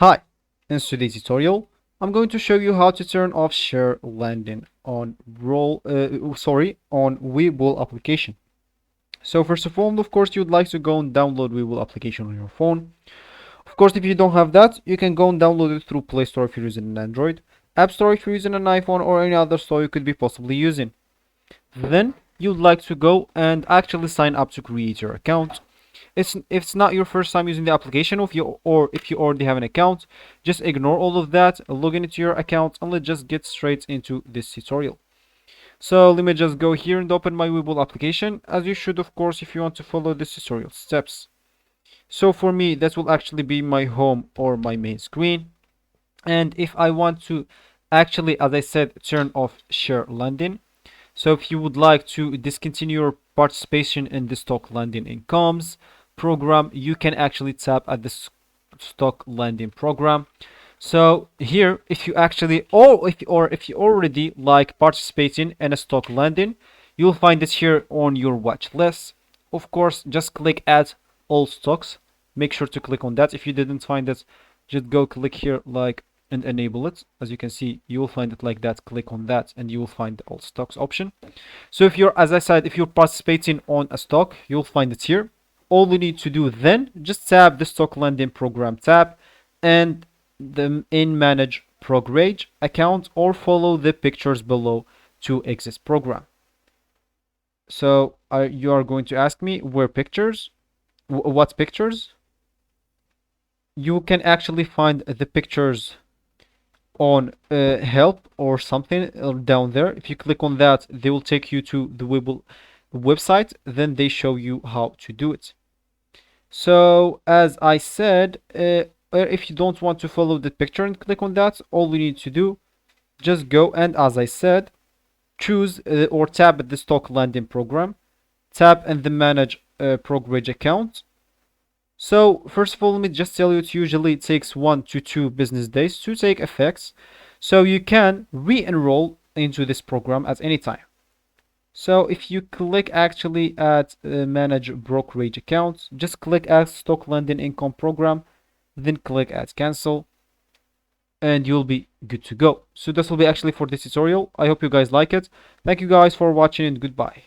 Hi, in today's tutorial, I'm going to show you how to turn off share landing on on Webull application. So first of all, of course, you'd like to go and download Webull application on your phone. Of course, if you don't have that, you can go and download it through Play Store if you're using an Android, App Store if you're using an iPhone, or any other store you could be possibly using. Then you'd like to go and actually sign up to create your account. If it's not your first time using the application, if you already have an account, just ignore all of that, log into your account, and let's just get straight into this tutorial. So let me just go here and open my Webull application, as you should, of course, if you want to follow this tutorial steps. So for me, that will actually be my home or my main screen. And if I want to actually, as I said, turn off share landing, so if you would like to discontinue your participation in the stock landing incomes program, you can actually tap at the stock landing program. So here, if you actually, if you already like participating in a stock landing, you'll find it here on your watch list. Of course, just click add all stocks. Make sure to click on that. If you didn't find it, just go click here like and enable it. As you can see, you will find it like that. Click on that and you will find the all stocks option. So if you're, as I said, if you're participating on a stock, you'll find it here. All you need to do then, just tap the stock landing program tab and the in manage brokerage account, or follow the pictures below to exit program. So you are going to ask me where pictures, what pictures? You can actually find the pictures on help or something down there. If you click on that, they will take you to the Webull website. Then they show you how to do it. So as I said, if you don't want to follow the picture and click on that, all you need to do, just go and, as I said, choose or tap the stock landing program, tap and the manage brokerage account. So first of all, let me just tell you, it usually takes 1 to 2 business days to take effects. So you can re-enroll into this program at any time. So if you click actually at manage brokerage accounts, just click at stock landing income program, then click at cancel, and you'll be good to go. So this will be actually for this tutorial. I hope you guys like it. Thank you guys for watching, and goodbye.